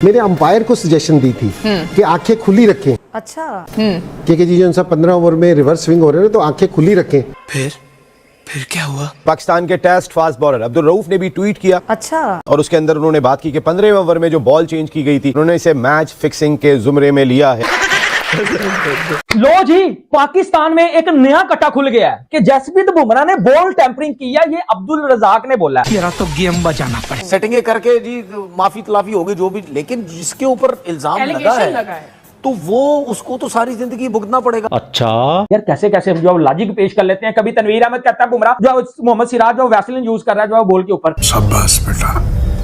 मेरे अंपायर को सजेशन दी थी कि आंखें खुली रखें। अच्छा। कि जी जो 15 ओवर में रिवर्स स्विंग हो रहे हैं तो आंखें खुली रखें। फिर क्या हुआ? पाकिस्तान के test fast bowler Abdul Rauf ने भी ट्वीट किया। अच्छा। और उसके अंदर उन्होंने बात की कि 15वें ओवर में जो बॉल चेंज की गई थी उन्होंने इसे मैच फिक्सिंग के जुमरे में लिया है। लो जी, पाकिस्तान में एक नया कट्टा खुल गया है कि जसप्रीत बुमराह ने बॉल टेम्परिंग किया। ये अब्दुल रजाक ने बोला है। मेरा तो गेम बजाना पड़े। सेटिंगें करके जी माफी तलाफी होगी जो भी, लेकिन जिसके ऊपर इल्जाम लगा है तो वो उसको तो सारी जिंदगी भुगतना पड़ेगा। अच्छा यार, कैसे कैसे हम जो लॉजिक पेश कर लेते हैं। कभी तनवीर अहमद कहता है बुमराह जो मोहम्मद सिराज जो वैसलीन यूज कर रहा है जो बॉल के ऊपर। शाबाश बेटा।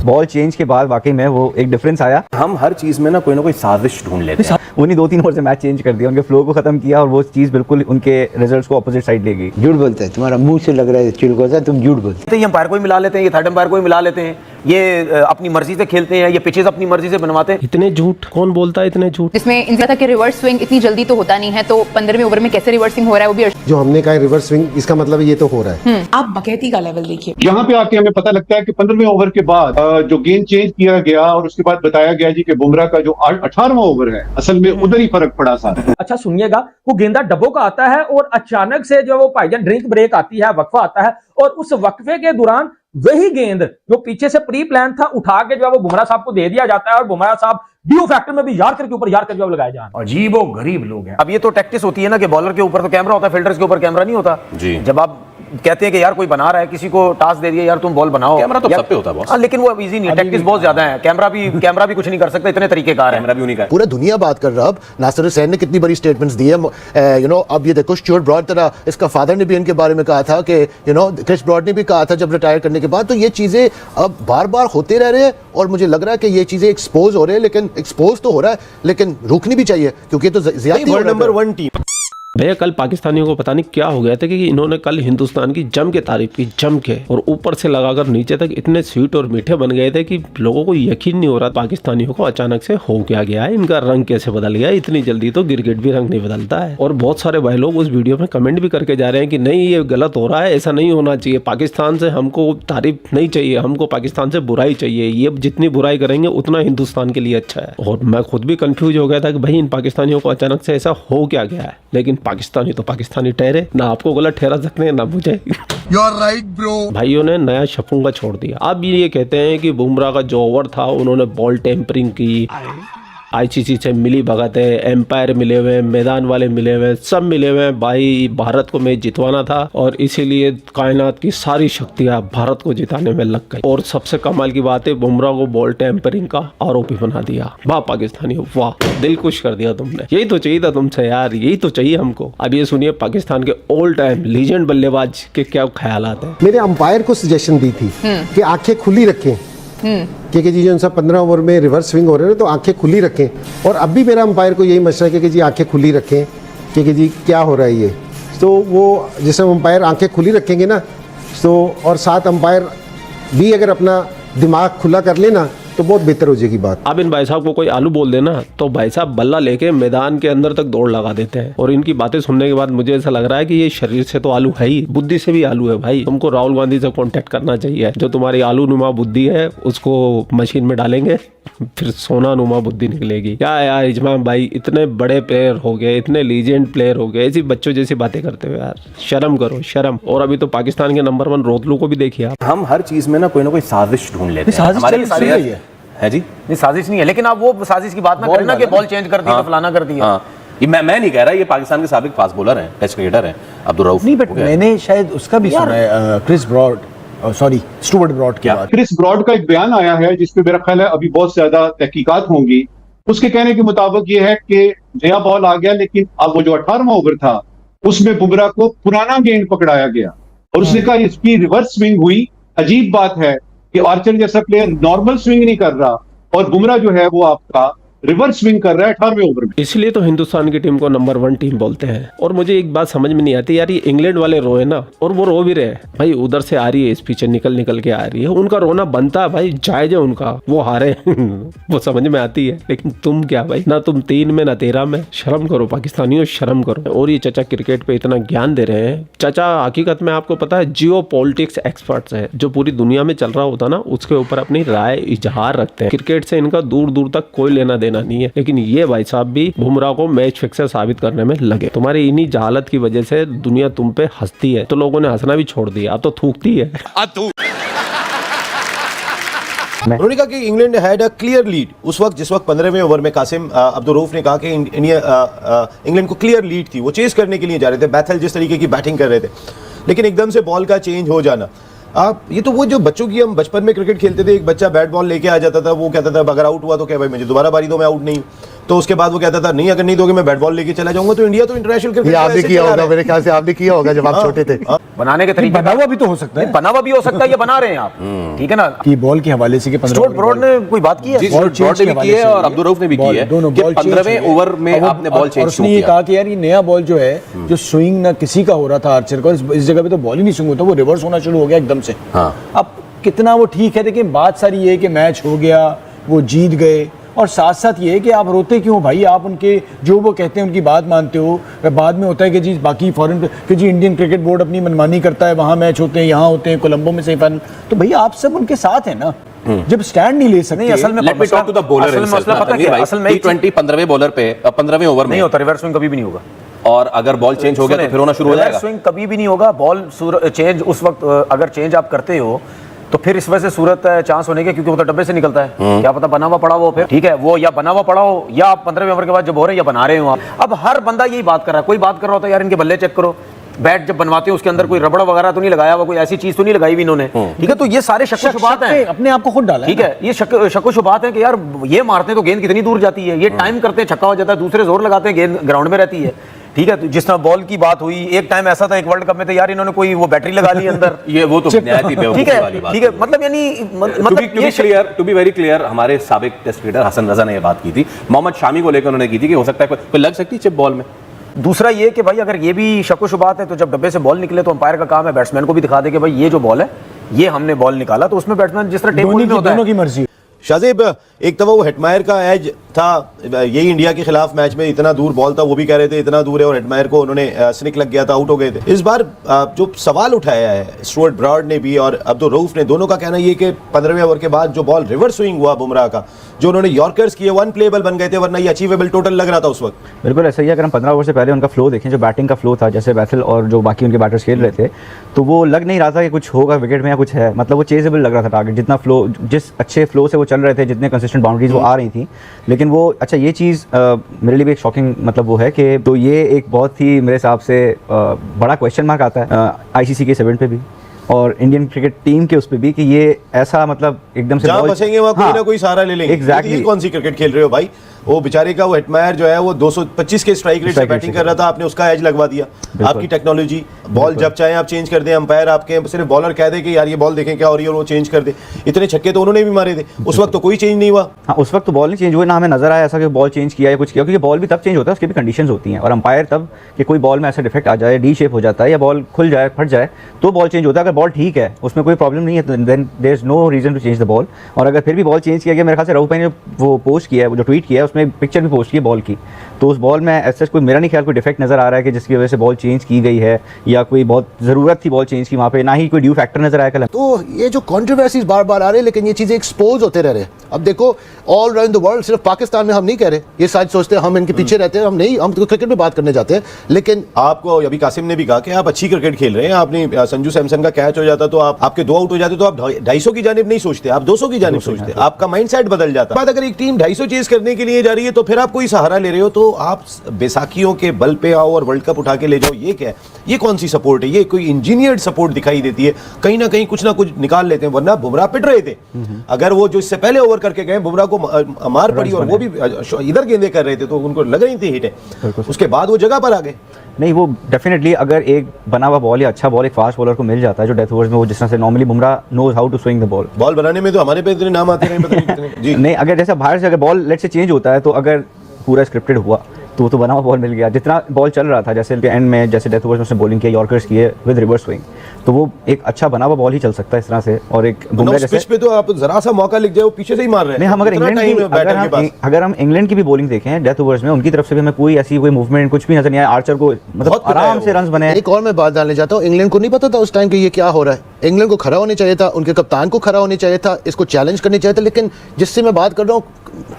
बॉल चेंज के बाद वाकई में वो एक डिफरेंस आया। हम हर चीज में ना कोई साजिश ढूंढ लेते हैं। उन्हीं 2-3 ओवर से मैच चेंज कर दिया, उनके फ्लो को खत्म किया और वो चीज बिल्कुल उनके रिजल्ट्स को अपोजिट साइड ले गई। झूठ बोलते हैं, तुम्हारा मुंह से लग रहा है चिलगोजा, तुम झूठ बोलते तो ये अंपायर को ही मिला लेते हैं, ये थर्ड अंपायर को ही मिला लेते हैं, ये अपनी मर्जी से खेलते हैं, ये पिचेस अपनी मर्जी से बनवाते हैं। इतने झूठ कौन बोलता है? इतने झूठ जिसमें इनका था कि रिवर्स स्विंग इतनी जल्दी तो होता नहीं है, तो 15वें ओवर में कैसे रिवर्सिंग हो रहा है वो भी। जो हमने कहा रिवर्स स्विंग, इसका मतलब ये तो हो रहा है। आप बकैती का लेवल देखिए। यहाँ पे आके हमें पता लगता है कि 15वें ओवर के बाद जो गेंद चेंज किया गया और उसके बाद बताया गया जी कि बुमराह का जो 18वां ओवर है असल में उधर ही फर्क पड़ा सारा। अच्छा सुनिएगा, वो गेंदा डब्बों का आता है और अचानक से जो वो भाईजान ड्रिंक ब्रेक आती है, वक्फा आता है, और उस वक्फे के दौरान वही गेंद जो पीछे से प्री प्लान था उठा के जो है वो बुमराह साहब को दे दिया जाता है और बुमराह साहब डीओ फैक्टर में भी यार्कर के ऊपर यार्कर जो लगाए जाए। अजीब और गरीब लोग हैं। अब ये तो टैक्टिस होती है ना कि बॉलर के ऊपर तो कैमरा होता है, फील्डर्स के ऊपर कैमरा नहीं होता जी। जब आप कहते हैं कि यार कोई बना रहा है, किसी को टास्क दे दिया यार तुम बॉल बनाओ, कैमरा तो सब पे होता है बॉस। लेकिन वो इजी नहीं है, टैक्टिस बहुत ज्यादा है। कैमरा भी कुछ नहीं कर सकता, इतने तरीकेकार है। कैमरा भी उन्हीं का है। पूरा दुनिया बात कर रहा। अब नासिर हुसैन ने कितनी बड़ी स्टेटमेंट्स दी है, यू नो। अब ये देखो स्टुअर्ट ब्रॉड तरह इसका फादर ने भी इनके बारे में कहा था कि यू नो क्रिस ब्रॉड ने भी कहा था जब रिटायर करने के बाद। तो ये चीजें अब बार बार होते रह रहे हैं और मुझे लग रहा है कि ये चीजें एक्सपोज हो रहे हैं, लेकिन एक्सपोज तो हो रहा है लेकिन रुकनी भी चाहिए क्योंकि तो ज्यादा वर्ल्ड नंबर 1 टीम। भैया कल पाकिस्तानियों को पता नहीं क्या हो गया था कि इन्होंने कल हिंदुस्तान की जम के तारीफ की, जम के, और ऊपर से लगाकर नीचे तक इतने स्वीट और मीठे बन गए थे कि लोगों को यकीन नहीं हो रहा पाकिस्तानियों को अचानक से हो क्या गया है, इनका रंग कैसे बदल गया। इतनी जल्दी तो गिरगिट भी रंग नहीं बदलता है। और बहुत सारे भाई लोग उस वीडियो में कमेंट भी करके जा रहे हैं कि नहीं ये गलत हो रहा है, ऐसा नहीं होना चाहिए, पाकिस्तान से हमको तारीफ नहीं चाहिए, हमको पाकिस्तान से बुराई चाहिए, ये जितनी बुराई करेंगे उतना हिंदुस्तान के लिए अच्छा है। और मैं खुद भी कंफ्यूज हो गया था कि भाई इन पाकिस्तानियों को अचानक से ऐसा हो क्या गया है, लेकिन पाकिस्तानी तो पाकिस्तानी ठहरे, ना आपको गलत ठहरा सकते हैं ना मुझे। You're right, bro. भाइयों ने नया शफूंगा छोड़ दिया। अब ये कहते हैं कि बुमराह का जो ओवर था उन्होंने बॉल टेम्परिंग की, आईसीसी से मिली भगत है, एम्पायर मिले हुए, मैदान वाले मिले हुए, सब मिले हुए। भाई भारत को मैच जितवाना था और इसीलिए कायनात की सारी शक्तियां भारत को जिताने में लग गई। और सबसे कमाल की बात है, बुमराह को बॉल टेम्परिंग का आरोपी बना दिया। वाह पाकिस्तानी, वाह, दिल खुश कर दिया तुमने। यही तो चाहिए था तुमसे यार, यही तो चाहिए हमको। अब ये सुनिए पाकिस्तान के ऑल टाइम लीजेंड बल्लेबाज के क्या ख्यालात हैं। मेरे अंपायर को सजेशन दी थी कि आंखें खुली रखें। कि जी जो 15 ओवर में रिवर्स स्विंग हो रहे हैं तो आंखें खुली रखें। और अब भी मेरा अंपायर को यही मशवरा है कि जी आंखें खुली रखें कि जी क्या हो रहा है ये। तो वो जैसे अंपायर आंखें खुली रखेंगे ना, तो और साथ अंपायर भी अगर अपना दिमाग खुला कर लेना तो बहुत बेहतर हो जाएगी बात। अब इन भाई साहब को कोई आलू बोल देना तो भाई साहब बल्ला लेके मैदान के अंदर तक दौड़ लगा देते हैं। और इनकी बातें सुनने के बाद मुझे ऐसा लग रहा है कि ये शरीर से तो आलू है ही, बुद्धि से भी आलू है। भाई तुमको राहुल गांधी से कांटेक्ट करना चाहिए। जो तुम्हारी आलू नुमा बुद्धि है उसको मशीन में डालेंगे, फिर सोना नुमा बुद्धि निकलेगी। क्या यार इजमाम भाई, इतने बड़े प्लेयर हो गए, इतने लीजेंड प्लेयर हो गए, ऐसी बच्चों जैसी बातें करते हो यार, शर्म करो शर्म। और अभी तो पाकिस्तान के नंबर 1 रोतलू को भी देखिए आप। हम हर चीज में ना कोई साजिश ढूंढ लेते हैं। है जी, नहीं साजिश नहीं है, लेकिन आप वो साजिश की बात ना करें ना कि बॉल चेंज कर दी तो फलाना कर दिया। ये मैं नहीं कह रहा, ये पाकिस्तान के साबिक फास्ट बॉलर हैं, टेस्ट क्रिकेटर हैं अब्दुल रऊफ। नहीं, बट मैंने शायद उसका भी सुना है, Chris Broad, sorry Stuart Broad के बाद क्रिस ब्रॉड का एक बयान आया है जिसपे मेरा ख्याल है अभी बहुत ज्यादा तहकीकात होंगी। उसके कहने के मुताबिक ये है कि नया बॉल आ गया, लेकिन अब वो जो 18वां ओवर था उसमें बुमराह को पुराना गेंद पकड़ाया गया और उसने कहा इसकी रिवर्स स्विंग हुई। अजीब बात है कि आर्चर जैसा प्लेयर नॉर्मल स्विंग नहीं कर रहा और बुमराह जो है वो आपका रिवर्स स्विंग कर रहा है 18वें ओवर में। इसलिए तो हिंदुस्तान की टीम को नंबर 1 टीम बोलते हैं। और मुझे एक बात समझ में नहीं आती यार, ये इंग्लैंड वाले रोए ना, और वो रो भी रहे भाई, उधर से आ रही है, इस पीछे निकल के आ रही है, उनका रोना बनता है भाई, जायज है उनका, वो हारे वो समझ में आती है। लेकिन तुम क्या भाई, ना तुम 3 में ना 13 में, शर्म करो पाकिस्तानियों, शर्म करो। और ये चाचा क्रिकेट पे इतना ज्ञान दे रहे हैं, चाचा हकीकत में आपको पता है जियो पॉलिटिक्स एक्सपर्ट्स है, जो पूरी दुनिया में चल रहा होता ना उसके ऊपर अपनी राय इजहार रखते हैं। क्रिकेट से इनका दूर दूर तक कोई लेना देना नहीं है, लेकिन ये भाई साहब भी बुमराह को मैच फिक्सर साबित करने में लगे। तुम्हारी इन्हीं जहालत की वजह से दुनिया तुम पे हंसती है, तो लोगों ने हंसना भी छोड़ दिया, अब तो थूकती है। उन्होंने कहा कि England had a clear lead उस वक्त, जिस वक्त 15वें ओवर में कासिम अब्दुल रऊफ ने कहा कि इंग्लैंड को क्लियर लीड थी, वो चेस करने के लिए जा रहे थे, बैथल जिस तरीके की बैटिंग कर रहे थे, लेकिन एकदम से बॉल का चेंज हो जाना। आप ये तो वो जो बच्चों की, हम बचपन में क्रिकेट खेलते थे, एक बच्चा बैट बॉल लेके आ जाता था, वो कहता था अगर आउट हुआ तो क्या भाई मुझे दोबारा बारी दो, मैं आउट नहीं हूँ, तो उसके बाद वो कहता था नहीं अगर नहीं दोगे मैं बैट बॉल लेके चला जाऊंगा। तो इंडिया तो इंटरनेशनल क्रिकेट आपने किया होगा, मेरे ख्याल से आपने किया होगा जब आप छोटे थे। बनाने के तरीके बना हुआ भी तो हो सकता है, बना हुआ भी हो सकता है, ये बना रहे हैं आप, ठीक है ना। कि बॉल के हवाले से कि स्टुअर्ट ब्रॉड ने कोई बात की है, ब्रॉड ने भी की है और अब्दुल रऊफ ने भी की है, दोनों 15वें ओवर में आपने बॉल चेंज किया। उसने ये कहा कि यार ये नया बॉल जो है, जो स्विंग ना किसी का हो रहा था आर्चर का, इस जगह पे तो बॉल ही नहीं स्विंग होता, वो रिवर्स होना शुरू हो गया एकदम से। अब कितना वो ठीक है, देखिए बात सारी ये है कि मैच हो गया, वो जीत गए, और साथ साथ ये है कि आप रोते क्यों भाई, आप उनके जो वो कहते हैं उनकी बात मानते हो। बाद में होता है कि जी बाकी फॉरेन कि जी इंडियन क्रिकेट बोर्ड अपनी मनमानी करता है, वहाँ मैच होते हैं, यहाँ होते हैं, कोलंबो में सेमीफाइनल, तो भैया आप सब उनके साथ हैं ना, जब स्टैंड नहीं ले सकते। असल में let me talk to the bowler, मसला पता है असल में T20 15वें बॉलर पे 15वें ओवर में नहीं होता, रिवर्स स्विंग कभी भी नहीं होगा, और अगर बॉल चेंज हो गया तो फिर होना शुरू हो जाएगा। स्विंग कभी भी नहीं होगा, बॉल चेंज उस वक्त अगर चेंज आप करते हो तो फिर इस वजह से सूरत है चांस होने के, क्योंकि वो तो डब्बे से निकलता है, क्या पता बना हुआ पड़ा हो, फिर ठीक है वो या बना हुआ पड़ा हो, या आप 15वें ओवर के बाद जब हो रहे हैं या बना रहे हो आप। अब हर बंदा यही बात कर रहा है, कोई बात कर रहा होता है यार इनके बल्ले चेक करो, बैट जब बनवाते हो उसके अंदर कोई रबड़ वगैरह तो नहीं लगाया हुआ, कोई ऐसी चीज तो नहीं लगाई हुई इन्होंने, ठीक है। तो ये सारे शक-ओ-शुबात हैं, अपने आप को खुद डाला, ठीक है, ये शक-ओ-शुबात है कि यार ये मारते हैं तो गेंद कितनी दूर जाती है, ये टाइम करते हैं छक्का हो जाता है, दूसरे जोर लगाते हैं गेंद ग्राउंड में रहती है, ठीक है। तो जिस तरह बॉल की बात हुई, एक टाइम ऐसा था एक वर्ल्ड कप में तो यार इन्होंने कोई वो बैटरी लगा ली अंदर ये वो तो ठीक है, ठीक है, मतलब यानी टू बी वेरी क्लियर, हमारे साबिक टेस्ट क्रिकेटर हसन रजा ने ये बात की थी, मोहम्मद शामी को लेकर उन्होंने की थी कि हो सकता है कोई लग सकती है चिप बॉल में। दूसरा ये कि भाई अगर ये भी शक-ओ-शुबात है तो जब डब्बे से बॉल निकले तो अंपायर का काम है बैट्समैन को भी दिखा दे कि भाई ये जो बॉल है ये हमने बॉल निकाला, तो उसमें बैट्समैन जिस तरह टेबल में होता है, दोनों की मर्जी। शाहजेब, एक तो वो हेटमायर का एज था, यही इंडिया के खिलाफ मैच में इतना दूर बॉल था, वो भी कह रहे थे इतना दूर है, और हेटमायर को उन्होंने स्निक लग गया था, आउट हो गए थे। इस बार जो सवाल उठाया है स्टुअर्ट ब्रॉड ने भी और अब्दुल रऊफ ने, दोनों का कहना ये कि 15वें ओवर के बाद जो बॉल रिवर्स स्विंग हुआ बुमराह का, जो उन्होंने यॉर्कर्स किए, वन प्लेबल बन गए थे, वरना ये अचीवेबल टोटल लग रहा था उस वक्त। बिल्कुल ऐसा ही है। अगर हम 15 ओवर से पहले उनका फ्लो देखें, जो बैटिंग का फ्लो था, जैसे बैथल और जो बाकी उनके बैटर्स खेल रहे थे, तो वो लग नहीं रहा था कि कुछ होगा विकेट में या कुछ है, मतलब वो चेजेबल लग रहा था टारगेट, जितना फ्लो, जिस अच्छे फ्लो से वो चल रहे थे, जितने कंसिस्टेंट बाउंड्रीज वो आ रही थी। लेकिन वो अच्छा, ये चीज़ मेरे लिए भी एक शॉकिंग मतलब वो है कि, तो ये एक बहुत ही मेरे हिसाब से बड़ा क्वेश्चन मार्क आता है ICC के इस इवेंट पे भी और इंडियन क्रिकेट टीम के उस पे भी, कि ये ऐसा मतलब एकदम से जहां बचेंगे वहां कोई ना कोई सहारा ले लेंगे। एग्जैक्टली कौन सी क्रिकेट खेल रहे हो भाई, वो बेचारे का वो हेटमायर जो है वो 225 के स्ट्राइक रेट से बैटिंग कर रहा था, आपने उसका एज लगवा दिया। आपकी टेक्नोलॉजी, बॉल जब चाहे आप चेंज कर दें, अंपायर आपके सिर्फ बॉलर कह दे कि यार ये बॉल देखें क्या हो रही है और वो चेंज कर दे। इतने छक्के तो उन्होंने भी मारे थे, उस वक्त तो कोई चेंज नहीं हुआ। हाँ, उस वक्त तो बॉल नहीं चेंज हुई, ना हमें नजर आया ऐसा कि बॉल चेंज किया या कुछ किया, क्योंकि बॉल भी तब चेंज होता है, उसकी भी कंडीशंस होती हैं, और अंपायर तब कि कोई बॉल में ऐसा डिफेक्ट आ जाए, डी शेप हो जाता है या बॉल खुल जाए, फट जाए, तो बॉल चेंज होता है। अगर बॉल ठीक है, उसमें कोई प्रॉब्लम नहीं है, तो then there is no reason to change the ball. और अगर फिर भी बॉल चेंज किया गया, मेरे ख्याल से राहुल भाई ने वो पोस्ट किया है, जो ट्वीट किया है, उसमें पिक्चर भी पोस्ट की है बॉल की, तो उस बॉल में ऐसा कोई मेरा नहीं ख्याल कोई डिफेक्ट नजर आ रहा है कि जिसकी वजह से बॉल चेंज की गई है, या कोई बहुत ज़रूरत थी बॉल चेंज की वहाँ पे, ना ही कोई ड्यू फैक्टर नजर आया कल। तो ये जो कंट्रोवर्सीज बार बार आ रहे हैं, लेकिन ये चीज़ें एक्सपोज होते रह रहे हैं। अब देखो ऑल अराउंड द वर्ल्ड, सिर्फ पाकिस्तान में हम नहीं कह रहे, ये शायद सोचते हैं हम इनके पीछे रहते हैं, हम नहीं, हम तो क्रिकेट में बात करने जाते हैं। लेकिन आपको अभी कासिम ने भी कहा कि आप अच्छी क्रिकेट खेल रहे हैं, आपने संजू सैमसन का कैच हो जाता तो आपके 2 आउट हो जाते, तो आप 250 की जानिब नहीं सोचते, आप 200 की जानिब सोचते, आपका माइंडसेट बदल जाता। बात अगर एक टीम 250 चेज करने के लिए जा रही है तो फिर आप कोई सहारा ले रहे हो, तो आप बैसाखियों के बल पे आओ और वर्ल्ड कप उठा के ले जाओ, ये क्या है? ये कौन सी सपोर्ट है? ये कोई इंजीनियर्ड सपोर्ट दिखाई देती है, कहीं ना कहीं कुछ ना कुछ निकाल लेते हैं। वरना बुमराह पिट रहे थे, अगर वो जो इससे पहले ओवर करके गए, बुमराह को मार पड़ी और वो भी इधर गेंदे कर रहे थे, तो उनको लग रही थी हिट है, उसके बाद वो जगह पर आ गए। नहीं, वो डेफिनेटली अगर एक बना हुआ बॉल या अच्छा बॉल एक फास्ट बॉलर को मिल जाता है जो डेथ ओवर्स में, वो जिस तरह से normally Bumrah knows how to swing the ball. Ball बनाने में तो हमारे पे इतने नाम आते नहीं, पता नहीं कितने। जी नहीं, अगर जैसे बाहर से अगर बॉल लेट से चेंज होता है तो अगर पूरा स्क्रिप्टेड हुआ तो वो तो बना हुआ बॉल मिल गया। जितना बॉल चल रहा था जैसे एंड में, जैसे डेथ ओवर्स में उसने बॉलिंग किया, यॉर्कर्स किए विद रिवर्स स्विंग, तो वो एक अच्छा बना हुआ बॉल ही चल सकता है इस तरह से। और एक बुमराह जैसे पिच पे तो आप जरा सा मौका लिख जाए वो पीछे से ही मार रहे हैं। नहीं, हम अगर इंग्लैंड की भी बॉलिंग देखें डेथ ओवर्स में, उनकी तरफ से भी हमें कोई ऐसी कोई मूवमेंट कुछ भी नजर नहीं आया। आर्चर को मतलब आराम से रन बने। एक और मैं बात डालने चाहता हूँ, इंग्लैंड को नहीं पता था उस टाइम कि ये क्या हो रहा है। इंग्लैंड को खड़ा होना चाहिए था, उनके कप्तान को खड़ा होना चाहिए था, इसको चैलेंज करनी चाहिए था। लेकिन जिससे मैं बात कर रहा हूँ,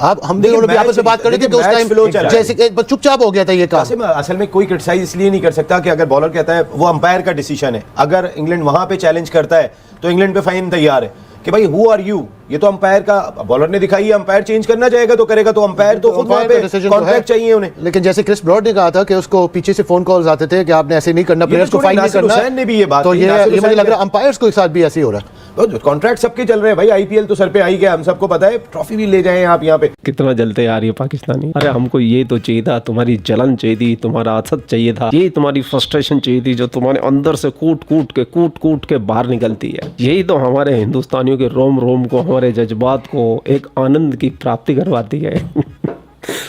आप हम भी आपस में बात कर रहे थे कि उस टाइम जैसे चुपचाप हो गया था ये काम। असल में कोई क्रिटिसाइज इसलिए नहीं कर सकता कि अगर बॉलर कहता है वो अंपायर का डिसीजन है। अगर इंग्लैंड वहां पे चैलेंज करता है तो इंग्लैंड पे फाइन तैयार है कि भाई हु आर यू, ये तो अंपायर का, बॉलर ने दिखाई है, अंपायर चेंज करना चाहेगा तो करेगा, तो अंपायर तो खुद वहां पे कॉन्ट्रैक्ट चाहिए उन्हें। लेकिन जैसे क्रिस ब्रॉड ने कहा था कि उसको पीछे से फोन कॉल्स आते थे कि आपने ऐसे नहीं करना, प्लेयर्स को फाइन नहीं करना। हुसैन ने भी ये बात, तो ये मुझे लग रहा है अंपायर्स के साथ भी ऐसे ही हो रहा है। तो कॉन्ट्रैक्ट सबके चल रहे हैं भाई, आईपीएल तो सर पे आई गया, हम सबको पता है, ट्रॉफी भी ले जाए आप यहाँ पे। कितना जलते आ रही है पाकिस्तानी। अरे हमको ये तो चाहिए था, तुम्हारी जलन चाहिए थी, तुम्हारा असद चाहिए था, ये तुम्हारी फ्रस्ट्रेशन चाहिए थी जो तुम्हारे अंदर से कूट कूट के बाहर निकलती है। यही तो हमारे हिंदुस्तानियों के रोम रोम को, हमारे जज्बात को एक आनंद की प्राप्ति करवाती है।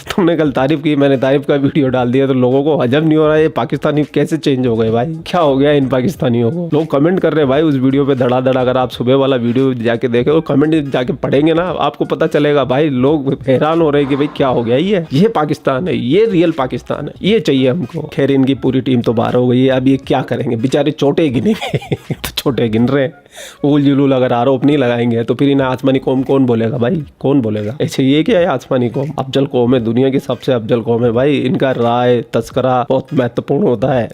तुमने कल तारीफ की, मैंने तारीफ का वीडियो डाल दिया तो लोगों को हजम नहीं हो रहा है ये पाकिस्तानी कैसे चेंज हो गए भाई, क्या हो गया इन पाकिस्तानियों को। लोग कमेंट कर रहे हैं भाई उस वीडियो पे धड़ा धड़ा। अगर आप सुबह वाला वीडियो जाके देखे और कमेंट जाके पढ़ेंगे ना, आपको पता चलेगा भाई, लोग हैरान हो रहे हैं कि भाई क्या हो गया, ये पाकिस्तान है, ये रियल पाकिस्तान है, ये चाहिए हमको। खैर इनकी पूरी टीम तो बाहर हो गई है, अब ये क्या करेंगे बेचारे, चोटें गिनेंगे तो चोटें गिन रहे हैं। उल जुलूल अगर आरोप नहीं लगाएंगे तो फिर इन्हें आसमानी कौम कौन बोलेगा भाई, कौन बोलेगा। ऐसे ये क्या है आसमानी कौम, अफजल कौम है, दुनिया की सबसे अफजल कौम है भाई। इनका राय तस्करा बहुत महत्वपूर्ण होता है।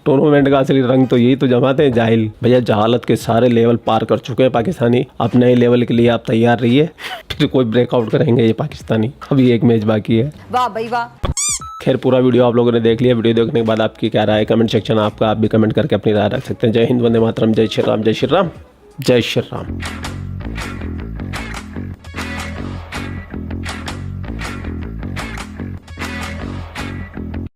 टूर्नामेंट का असली रंग तो यही तो जमाते हैं जाहिल। भैया जहालत के सारे लेवल पार कर चुके हैं पाकिस्तानी, अब नए लेवल के लिए आप तैयार रहिए, फिर कोई ब्रेकआउट करेंगे ये पाकिस्तानी। अभी एक मैच बाकी है। वाह भाई वाह। खैर पूरा वीडियो आप लोगों ने देख लिया। वीडियो देखने के बाद आपकी क्या राय है, कमेंट सेक्शन आपका, आप भी कमेंट करके अपनी राय रख सकते हैं। जय हिंद, वंदे मातरम, जय श्री राम, जय श्री राम, जय श्री राम।